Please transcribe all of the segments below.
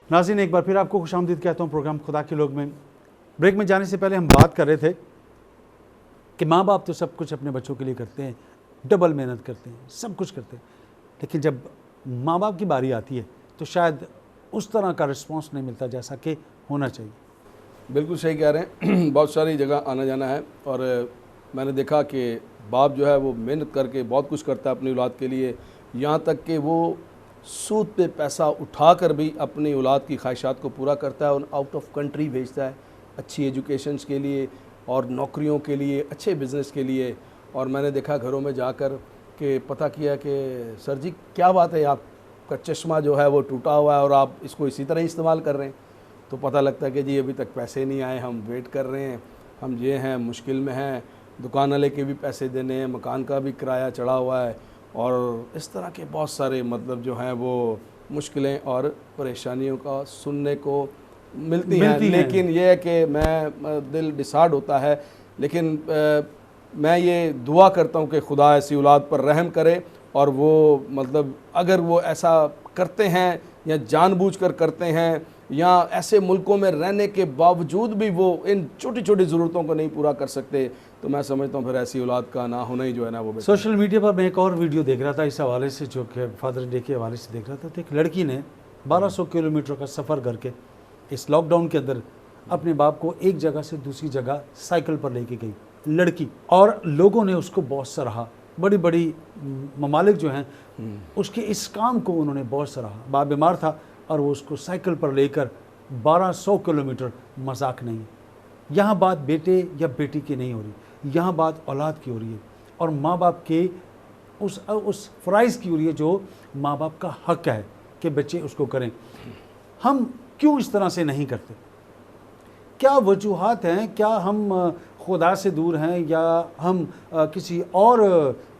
नाज़रीन, एक बार फिर आपको खुशामदीद कहता हूँ प्रोग्राम खुदा के लोग में। ब्रेक में जाने से पहले हम बात कर रहे थे कि माँ बाप तो सब कुछ अपने बच्चों के लिए करते हैं, डबल मेहनत करते हैं, सब कुछ करते हैं, लेकिन जब माँ बाप की बारी आती है तो शायद उस तरह का रिस्पॉन्स नहीं मिलता जैसा कि होना चाहिए। बिल्कुल सही कह रहे हैं। बहुत सारी जगह आना जाना है और मैंने देखा कि बाप जो है वो मेहनत करके बहुत कुछ करता है अपनी औलाद के लिए, यहाँ तक कि वो सूद पे पैसा उठाकर भी अपनी औलाद की ख्वाहिशात को पूरा करता है और आउट ऑफ कंट्री भेजता है अच्छी एजुकेशंस के लिए और नौकरियों के लिए, अच्छे बिज़नेस के लिए। और मैंने देखा घरों में जाकर कि पता किया कि सर जी क्या बात है, आपका चश्मा जो है वो टूटा हुआ है और आप इसको इसी तरह इस्तेमाल कर रहे हैं। तो पता लगता है कि जी अभी तक पैसे नहीं आए, हम वेट कर रहे हैं, हम ये हैं, मुश्किल में हैं, दुकान वाले के भी पैसे देने हैं, मकान का भी किराया चढ़ा हुआ है और इस तरह के बहुत सारे मतलब जो हैं वो मुश्किलें और परेशानियों का सुनने को मिलती हैं। लेकिन ये है कि मैं दिल डिसार्ड होता है, लेकिन मैं ये दुआ करता हूँ कि खुदा ऐसी औलाद पर रहम करे और वो मतलब अगर वो ऐसा करते हैं या जानबूझकर करते हैं या ऐसे मुल्कों में रहने के बावजूद भी वो इन छोटी छोटी ज़रूरतों को नहीं पूरा कर सकते, तो मैं समझता हूँ फिर ऐसी औलाद का ना होना ही जो है ना वो। सोशल मीडिया पर मैं एक और वीडियो देख रहा था इस हवाले से, जो कि फादर्स डे के हवाले से देख रहा था, तो एक लड़की ने 1200 किलोमीटर का सफ़र करके इस लॉकडाउन के अंदर अपने बाप को एक जगह से दूसरी जगह साइकिल पर लेके गई लड़की, और लोगों ने उसको बहुत सराहा। बड़ी बड़ी ममालिक जो हैं उसके इस काम को उन्होंने बहुत सराहा। बाप बीमार था और वो उसको साइकिल पर लेकर 1200 किलोमीटर मजाक नहीं है। यहाँ बात बेटे या बेटी की नहीं हो रही, यहाँ बात औलाद की हो रही है और माँ बाप के उस फ़राइज़ की हो रही है जो माँ बाप का हक़ है कि बच्चे उसको करें। हम क्यों इस तरह से नहीं करते? क्या वजूहात हैं? क्या हम खुदा से दूर हैं या हम किसी और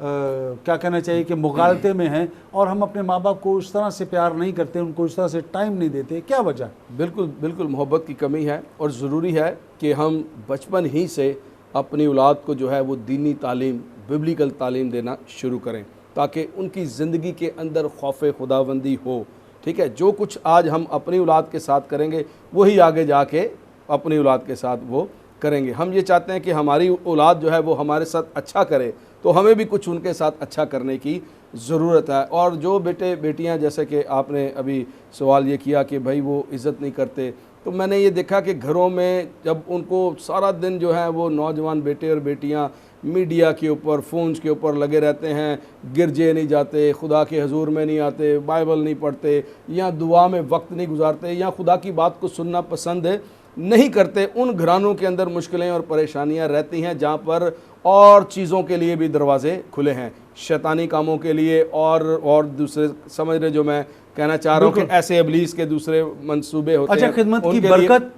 क्या कहना चाहिए कि मुगालते में हैं और हम अपने माँ बाप को उस तरह से प्यार नहीं करते, उनको इस तरह से टाइम नहीं देते? क्या वजह है? बिल्कुल बिल्कुल मोहब्बत की कमी है और ज़रूरी है कि हम बचपन ही से अपनी औलाद को जो है वो दीनी तालीम, बिब्लिकल तालीम देना शुरू करें ताकि उनकी ज़िंदगी के अंदर खौफ खुदाबंदी हो। ठीक है, जो कुछ आज हम अपनी औलाद के साथ करेंगे वही आगे जाके अपनी औलाद के साथ वो करेंगे। हम ये चाहते हैं कि हमारी औलाद जो है वो हमारे साथ अच्छा करे, तो हमें भी कुछ उनके साथ अच्छा करने की ज़रूरत है। और जो बेटे बेटियां, जैसे कि आपने अभी सवाल ये किया कि भाई वो इज़्ज़त नहीं करते, तो मैंने ये देखा कि घरों में जब उनको सारा दिन जो है वो नौजवान बेटे और बेटियां मीडिया के ऊपर, फ़ोन्स के ऊपर लगे रहते हैं, गिरजे नहीं जाते, खुदा के हजूर में नहीं आते, बाइबल नहीं पढ़ते या दुआ में वक्त नहीं गुजारते या खुदा की बात को सुनना पसंद नहीं करते, उन घरानों के अंदर मुश्किलें और परेशानियां रहती हैं जहां पर और चीज़ों के लिए भी दरवाजे खुले हैं, शैतानी कामों के लिए और दूसरे, समझ रहे जो मैं कहना चाह रहा हूँ कि ऐसे इब्लीस के दूसरे मंसूबे होते हैं। अच्छा, खिदमत की बरकत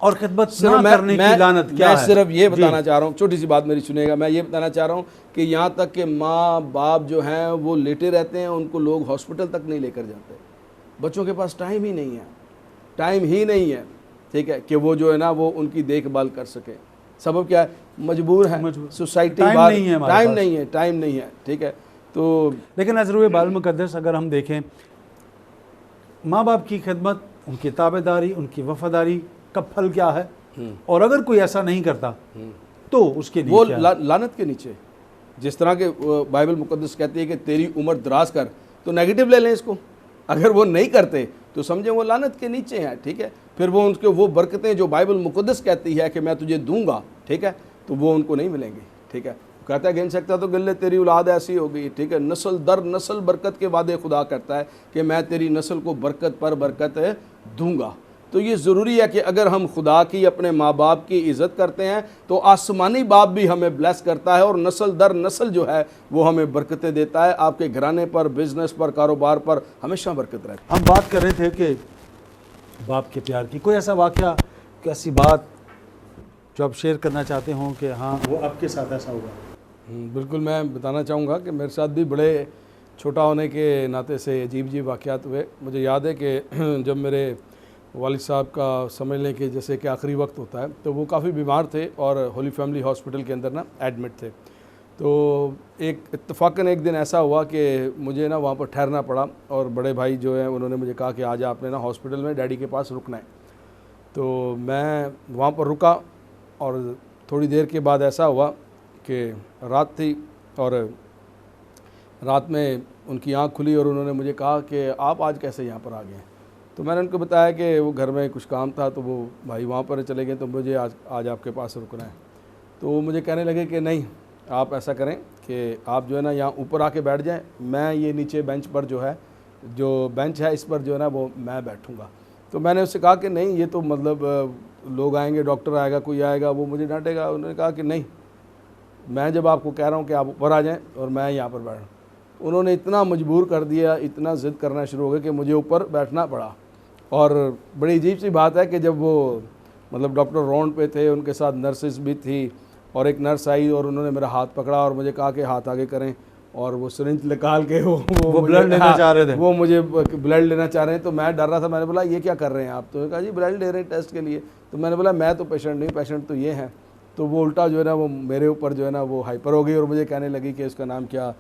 और खिदमत ना करने की लानत क्या है? मैं सिर्फ ये बताना चाह रहा हूँ, छोटी सी बात मेरी सुनिएगा, मैं ये बताना चाह रहा हूँ कि यहाँ तक कि माँ बाप जो हैं वो लेटे रहते हैं, उनको लोग हॉस्पिटल तक नहीं लेकर जाते। बच्चों के पास टाइम ही नहीं है, टाइम ही नहीं है, ठीक है, कि वो जो है ना वो उनकी देखभाल कर सके। सबब क्या है? मजबूर है, सोसाइटी टाइम नहीं है, ठीक है। तो लेकिन नज़र बाइबल मुक़द्दस अगर हम देखें, माँ बाप की खिदमत, उनकी ताबेदारी, उनकी वफादारी का फल क्या है? और अगर कोई ऐसा नहीं करता तो उसके लिए वो लानत के नीचे, जिस तरह के बाइबल मुक़द्दस कहती है कि तेरी उम्र दराज कर, तो नेगेटिव ले लें इसको। अगर वो नहीं करते तो समझें वो लानत के नीचे हैं, ठीक है। फिर वो उनके वो बरकतें जो बाइबल मुक़द्दस कहती है कि मैं तुझे दूंगा, ठीक है, तो वो उनको नहीं मिलेंगी, ठीक है। कहता है गिन सकता तो गिन ले, तेरी औलाद ऐसी होगी, ठीक है। नस्ल दर नस्ल बरकत के वादे खुदा करता है कि मैं तेरी नस्ल को बरकत पर बरकत दूंगा। तो ये ज़रूरी है कि अगर हम खुदा की, अपने माँ बाप की इज़्ज़त करते हैं तो आसमानी बाप भी हमें ब्लेस करता है और नस्ल दर नस्ल जो है वो हमें बरकतें देता है। आपके घराने पर, बिज़नेस पर, कारोबार पर हमेशा बरकत रहती है। हम बात कर रहे थे कि बाप के प्यार की, कोई ऐसा वाक़या, कैसी बात जो आप शेयर करना चाहते हों कि हाँ वो आपके साथ ऐसा हुआ? बिल्कुल, मैं बताना चाहूँगा कि मेरे साथ भी बड़े छोटा होने के नाते से अजीब वाक़यात हुए। मुझे याद है कि जब मेरे वालिद साहब का समझ लें कि जैसे कि आखिरी वक्त होता है, तो वो काफ़ी बीमार थे और होली फैमिली हॉस्पिटल के अंदर ना एडमिट थे। तो एक इत्तफ़ाक़न एक दिन ऐसा हुआ कि मुझे ना वहाँ पर ठहरना पड़ा, और बड़े भाई जो हैं उन्होंने मुझे कहा कि आज आपने ना हॉस्पिटल में डैडी के पास रुकना है। तो मैं वहाँ पर रुका, और थोड़ी देर के बाद ऐसा हुआ कि रात थी, और रात में उनकी आँख खुली और उन्होंने मुझे कहा कि आप आज कैसे यहाँ पर आ गए। तो मैंने उनको बताया कि वो घर में कुछ काम था, तो वो भाई वहाँ पर चले गए, तो मुझे आज आपके पास रुकना है। तो वो मुझे कहने लगे कि नहीं, आप ऐसा करें कि आप जो है ना यहाँ ऊपर आके बैठ जाएं, मैं ये नीचे बेंच पर जो बेंच है इस पर जो है ना वो मैं बैठूँगा। तो मैंने उससे कहा कि नहीं, ये तो मतलब लोग आएंगे, डॉक्टर आएगा, कोई आएगा, वो मुझे डांटेगा। उन्होंने कहा कि नहीं, मैं जब आपको कह रहा हूँ कि आप ऊपर आ जाएँ और मैं यहाँ पर बैठूँ। उन्होंने इतना मजबूर कर दिया, इतना ज़िद करना शुरू हो गया कि मुझे ऊपर बैठना पड़ा। और बड़ी अजीब सी बात है कि जब वो मतलब डॉक्टर राउंड पे थे, उनके साथ नर्सेस भी थी, और एक नर्स आई और उन्होंने मेरा हाथ पकड़ा और मुझे कहा कि हाथ आगे करें, और वो सिरिंज निकाल के वो ब्लड लेना चाह रहे थे, वो मुझे ब्लड लेना चाह रहे हैं। तो मैं डर रहा था। मैंने बोला ये क्या कर रहे हैं आप? तो कहा जी ब्लड ले रहे हैं टेस्ट के लिए। तो मैंने बोला मैं तो पेशेंट नहीं, पेशेंट तो ये हैं। तो वो उल्टा जो है ना वो मेरे ऊपर जो है ना वो हाइपर हो गई, और मुझे कहने लगी कि उसका नाम क्या,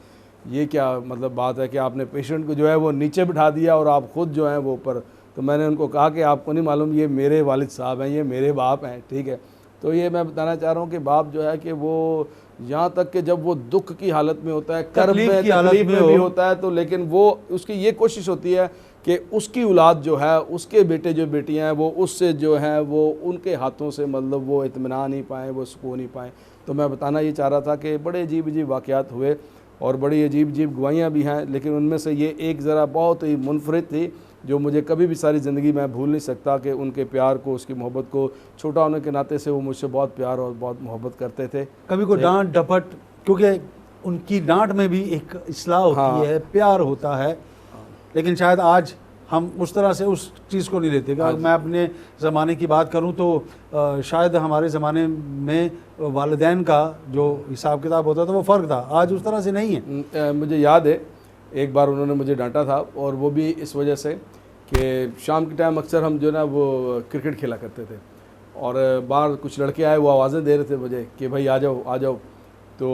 ये क्या मतलब बात है कि आपने पेशेंट को जो है वो नीचे बिठा दिया और आप खुद जो है वो ऊपर। तो मैंने उनको कहा कि आपको नहीं मालूम, ये मेरे वालिद साहब हैं, ये मेरे बाप हैं, ठीक है। तो ये मैं बताना चाह रहा हूँ कि बाप जो है कि वो यहाँ तक कि जब वो दुख की हालत में होता है, कर्ब में, तकलीफ में भी होता है, तो लेकिन वो उसकी ये कोशिश होती है कि उसकी औलाद जो है, उसके बेटे जो बेटियां हैं, वो उससे जो है वो उनके हाथों से मतलब वो इत्मीनान नहीं पाएँ, वो सुकून नहीं पाएँ। तो मैं बताना ये चाह रहा था कि बड़े अजीब अजीब वाक़यात हुए और बड़ी अजीब अजीब गवाहियाँ भी हैं, लेकिन उनमें से ये एक ज़रा बहुत ही मुनफरिद थी जो मुझे कभी भी सारी ज़िंदगी मैं भूल नहीं सकता कि उनके प्यार को, उसकी मोहब्बत को, छोटा होने के नाते से वो मुझसे बहुत प्यार और बहुत मोहब्बत करते थे। कभी कोई डांट डपट, क्योंकि उनकी डांट में भी एक इस्लाह होती है, प्यार होता है, लेकिन शायद आज हम उस तरह से उस चीज़ को नहीं लेते। अगर मैं अपने ज़माने की बात करूं तो शायद हमारे ज़माने में वालिदैन का जो हिसाब किताब होता था वो फ़र्क था, आज उस तरह से नहीं है। मुझे याद है एक बार उन्होंने मुझे डांटा था, और वो भी इस वजह से कि शाम के टाइम अक्सर हम जो ना वो क्रिकेट खेला करते थे, और बाहर कुछ लड़के आए, वो आवाज़ें दे रहे थे मुझे कि भाई आ जाओ आ जाओ। तो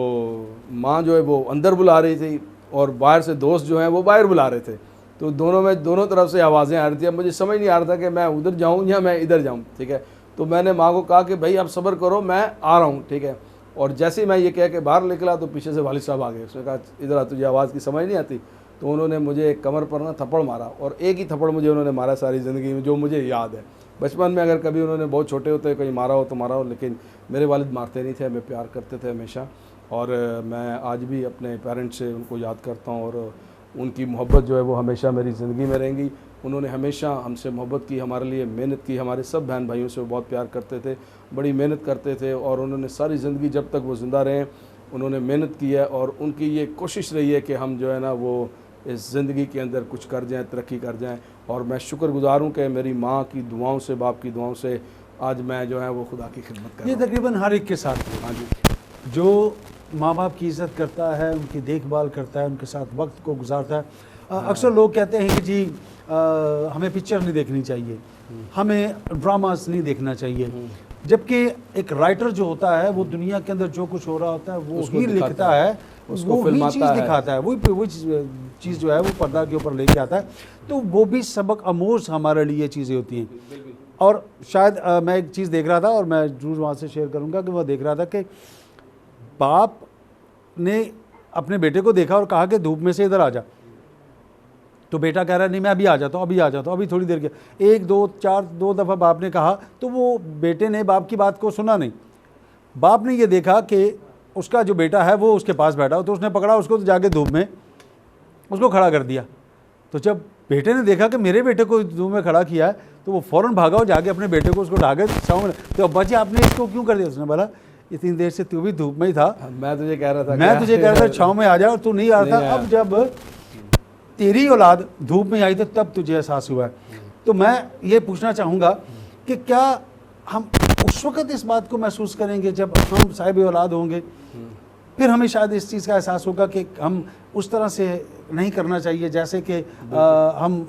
माँ जो है वो अंदर बुला रही थी और बाहर से दोस्त जो हैं वो बाहर बुला रहे थे। तो दोनों तरफ से आवाज़ें आ रही थी। अब मुझे समझ नहीं आ रहा था कि मैं उधर जाऊँ या मैं इधर जाऊँ, ठीक है। तो मैंने माँ को कहा कि भाई आप सब्र करो, मैं आ रहा हूँ, ठीक है। और जैसे ही मैं ये कह के बाहर निकला तो पीछे से वालिद साहब आ गए। उसने कहा इधर आ, तुझे आवाज़ की समझ नहीं आती? तो उन्होंने मुझे कमर पर ना थप्पड़ मारा, और एक ही थप्पड़ मुझे उन्होंने मारा सारी ज़िंदगी में, जो मुझे याद है। बचपन में अगर कभी उन्होंने बहुत छोटे होते कहीं मारा हो तो मारा हो, लेकिन मेरे वालिद मारते नहीं थे, हमें प्यार करते थे हमेशा। और मैं आज भी अपने पेरेंट्स से उनको याद करता हूँ, और उनकी मोहब्बत जो है वो हमेशा मेरी ज़िंदगी में रहेंगी। उन्होंने हमेशा हमसे मोहब्बत की, हमारे लिए मेहनत की, हमारे सब बहन भाइयों से वो बहुत प्यार करते थे, बड़ी मेहनत करते थे, और उन्होंने सारी ज़िंदगी जब तक वो ज़िंदा रहे उन्होंने मेहनत की है। और उनकी ये कोशिश रही है कि हम जो है ना वो इस ज़िंदगी के अंदर कुछ कर जाएँ, तरक्की कर जाएँ। और मैं शुक्रगुज़ार हूँ कि मेरी माँ की दुआओं से, बाप की दुआओं से आज मैं जो है वो खुदा की खिदमत कर रहा हूँ। ये तकरीबन हर एक के साथ है। हाँ जी। जो माँ बाप की इज़्ज़त करता है, उनकी देखभाल करता है, उनके साथ वक्त को गुजारता है। अक्सर लोग कहते हैं कि जी हमें पिक्चर नहीं देखनी चाहिए, हमें ड्रामास नहीं देखना चाहिए, जबकि एक राइटर जो होता है वो दुनिया के अंदर जो कुछ हो रहा होता है वो ही लिखता है, उसको वो ही चीज़ दिखाता है, वही चीज़ जो है वो पर्दा के ऊपर लेके आता है। तो वो भी सबक आमोज़ हमारे लिए चीज़ें होती हैं। और शायद मैं एक चीज़ देख रहा था, और मैं जरूर वहाँ से शेयर करूँगा कि वह देख रहा था कि बाप ने अपने बेटे को देखा और कहा कि धूप में से इधर आ जा। तो बेटा कह रहा है नहीं मैं अभी आ जाता हूँ, अभी आ जाता हूँ, अभी थोड़ी देर के। एक दो दफ़ा बाप ने कहा तो वो बेटे ने बाप की बात को सुना नहीं। बाप ने ये देखा कि उसका जो बेटा है वो उसके पास बैठा हो, तो उसने पकड़ा उसको, तो जाके धूप में उसको खड़ा कर दिया। तो जब बेटे ने देखा कि मेरे बेटे को धूप में खड़ा किया है, तो वो फ़ौरन भागा और जाके अपने बेटे को उसको ढाके छाँव में। तो अब्बा जी आपने इसको क्यों कर दिया? उसने बोला इतनी देर से तू भी धूप में ही था, मैं तुझे कह रहा था छाँव में आ जा, और तू नहीं आ रहा था। अब जब तेरी औलाद धूप में आई तो तब तुझे एहसास हुआ है। तो मैं ये पूछना चाहूँगा कि क्या हम उस वक़्त इस बात को महसूस करेंगे जब हम साहिब औलाद होंगे, फिर हमें शायद इस चीज़ का एहसास होगा कि हम उस तरह से नहीं करना चाहिए जैसे कि हम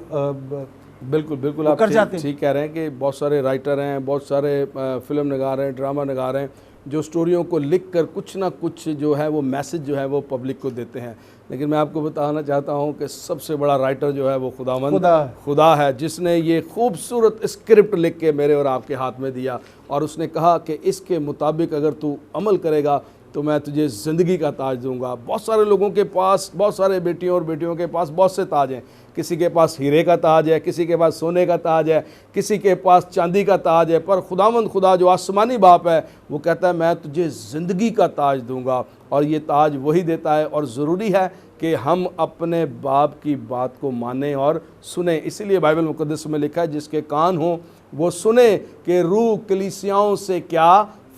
बिल्कुल आप ठीक कह रहे हैं कि बहुत सारे राइटर हैं, बहुत सारे फिल्म नगार हैं, ड्रामा नगार हैं, जो स्टोरियों को लिख कर कुछ ना कुछ जो है वो मैसेज जो है वो पब्लिक को देते हैं। लेकिन मैं आपको बताना चाहता हूँ कि सबसे बड़ा राइटर जो है वो खुदा है, जिसने ये खूबसूरत स्क्रिप्ट लिख के मेरे और आपके हाथ में दिया और उसने कहा कि इसके मुताबिक अगर तू अमल करेगा तो मैं तुझे ज़िंदगी का ताज दूंगा। बहुत सारे लोगों के पास, बहुत सारे बेटियों और बेटियों के पास बहुत से ताज हैं। किसी के पास हीरे का ताज है, किसी के पास सोने का ताज है, किसी के पास चांदी का ताज है, पर खुदावंद खुदा जो आसमानी बाप है वो कहता है मैं तुझे ज़िंदगी का ताज दूंगा। और ये ताज वही देता है और ज़रूरी है कि हम अपने बाप की बात को मानें और सुने। इसीलिए बाइबल मुक़द्दस में लिखा है जिसके कान हों वो सुने कि रूह कलीसियाओं से क्या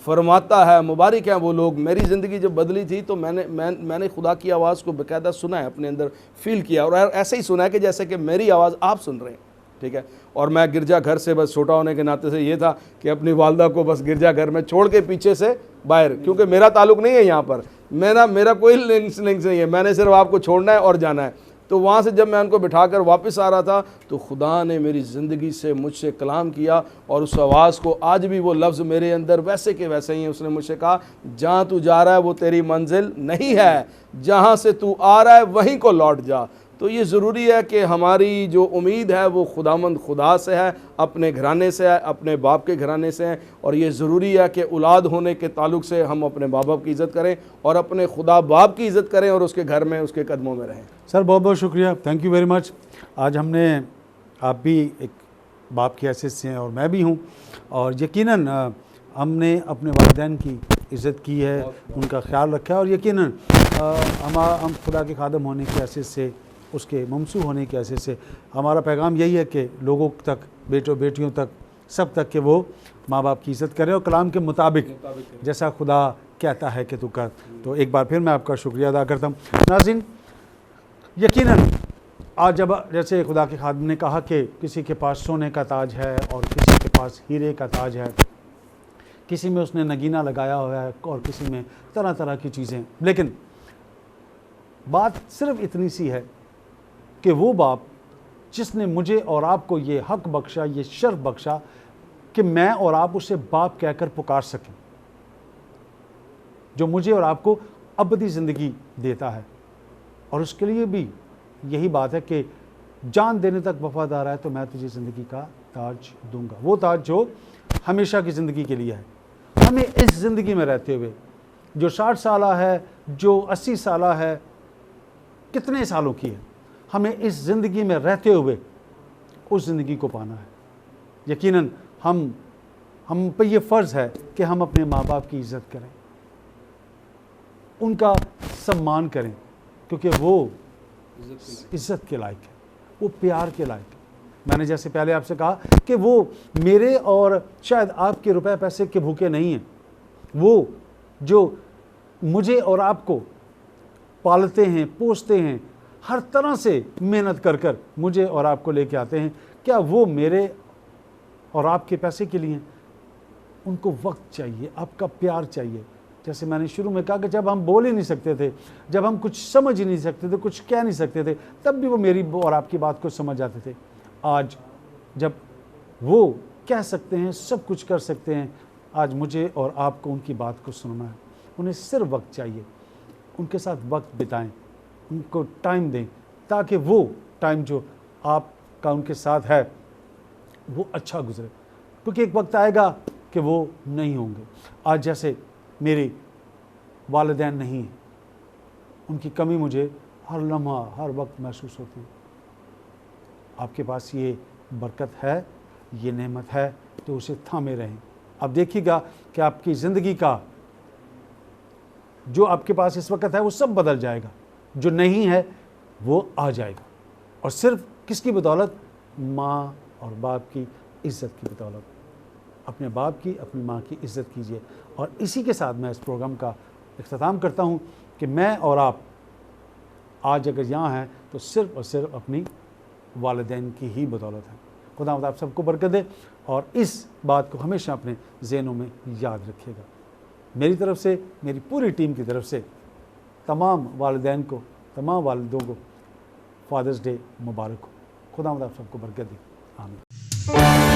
फरमाता है। मुबारक हैं वो लोग। मेरी ज़िंदगी जब बदली थी तो मैंने खुदा की आवाज़ को बाकायदा सुना है, अपने अंदर फील किया और ऐसे ही सुना है कि जैसे कि मेरी आवाज़ आप सुन रहे हैं, ठीक है। और मैं गिरजा घर से बस छोटा होने के नाते से ये था कि अपनी वालदा को बस गिरजा घर में छोड़ के पीछे से बाहर, क्योंकि मेरा ताल्लुक़ नहीं है यहाँ पर, मेरा कोई लिंक्स नहीं है, मैंने सिर्फ आपको छोड़ना है और जाना है। तो वहाँ से जब मैं उनको बिठाकर वापस आ रहा था तो खुदा ने मेरी ज़िंदगी से मुझसे कलाम किया और उस आवाज़ को आज भी वो लफ्ज़ मेरे अंदर वैसे के वैसे ही हैं। उसने मुझसे कहा जहाँ तू जा रहा है वो तेरी मंजिल नहीं है, जहाँ से तू आ रहा है वहीं को लौट जा। तो ये ज़रूरी है कि हमारी जो उम्मीद है वो खुदामंद खुदा से है, अपने घराने से है, अपने बाप के घराने से है। और ये ज़रूरी है कि औलाद होने के ताल्लुक़ से हम अपने माँ बाप की इज़्ज़त करें और अपने खुदा बाप की इज़्ज़त करें और उसके घर में उसके कदमों में रहें। सर बहुत बहुत शुक्रिया, थैंक यू वेरी मच। आज आप भी एक बाप की हैसियत से हैं और मैं भी हूँ, और यकीनन हमने अपने वालिदैन की इज़्ज़त की है, उनका ख्याल रखा है, और यकीनन हम खुदा के खादम होने की हैसियत से, उसके ममसू होने की हैसियत से हमारा पैगाम यही है कि लोगों तक, बेटों बेटियों तक, सब तक कि वो माँ बाप की इज़्ज़त करें और कलाम के मुताबिक जैसा खुदा कहता है कि तू कर। तो एक बार फिर मैं आपका शुक्रिया अदा करता हूँ। नाज़रीन, यकीनन आज जब जैसे खुदा के खादम ने कहा कि किसी के पास सोने का ताज है और किसी के पास हीरे का ताज है, किसी में उसने नगीना लगाया हुआ है और किसी में तरह तरह की चीज़ें, लेकिन बात सिर्फ इतनी सी है कि वो बाप जिसने मुझे और आपको ये हक बख्शा, ये शर्फ बख्शा कि मैं और आप उसे बाप कहकर पुकार सकें, जो मुझे और आपको अबदी ज़िंदगी देता है, और उसके लिए भी यही बात है कि जान देने तक वफादार है तो मैं तुझे ज़िंदगी का ताज दूंगा। वो ताज जो हमेशा की ज़िंदगी के लिए है। हमें इस ज़िंदगी में रहते हुए, जो 60 साल है, जो 80 साल है, कितने सालों की है, हमें इस ज़िंदगी में रहते हुए उस ज़िंदगी को पाना है। यकीनन हम पर यह फ़र्ज़ है कि हम अपने माँ बाप की इज़्ज़त करें, उनका सम्मान करें, क्योंकि वो इज़्ज़त के लायक है, वो प्यार के लायक है। मैंने जैसे पहले आपसे कहा कि वो मेरे और शायद आपके रुपए पैसे के भूखे नहीं हैं, वो जो मुझे और आपको पालते हैं, पोसते हैं, हर तरह से मेहनत कर मुझे और आपको लेके आते हैं, क्या वो मेरे और आपके पैसे के लिए हैं? उनको वक्त चाहिए, आपका प्यार चाहिए। जैसे मैंने शुरू में कहा कि जब हम बोल ही नहीं सकते थे, जब हम कुछ समझ ही नहीं सकते थे, कुछ कह नहीं सकते थे, तब भी वो मेरी और आपकी बात को समझ जाते थे। आज जब वो कह सकते हैं, सब कुछ कर सकते हैं, आज मुझे और आपको उनकी बात को सुनना है। उन्हें सिर्फ वक्त चाहिए, उनके साथ वक्त बिताएं, उनको टाइम दें, ताकि वो टाइम जो आपका उनके साथ है वो अच्छा गुजरे, क्योंकि एक वक्त आएगा कि वो नहीं होंगे। आज जैसे मेरे वालिदैन नहीं हैं, उनकी कमी मुझे हर लम्हा, हर वक्त महसूस होती है। आपके पास ये बरकत है, ये नेमत है, तो उसे थामे रहें। अब देखिएगा कि आपकी ज़िंदगी का जो आपके पास इस वक्त है वो सब बदल जाएगा, जो नहीं है वो आ जाएगा। और सिर्फ किसकी बदौलत? माँ और बाप की इज़्ज़त की बदौलत। अपने बाप की, अपनी माँ की इज़्ज़त कीजिए। और इसी के साथ मैं इस प्रोग्राम का इख्तिताम करता हूँ कि मैं और आप आज अगर यहाँ हैं तो सिर्फ़ और सिर्फ अपनी वालिदैन की ही बदौलत है। खुदा आप सबको बरकत दे और इस बात को हमेशा अपने ज़हनों में याद रखिएगा। मेरी तरफ से, मेरी पूरी टीम की तरफ से तमाम वालिदैन को, तमाम वालिदों को फादर्स डे मुबारक हो। खुदा आप सबको बरकत दे। आमीन।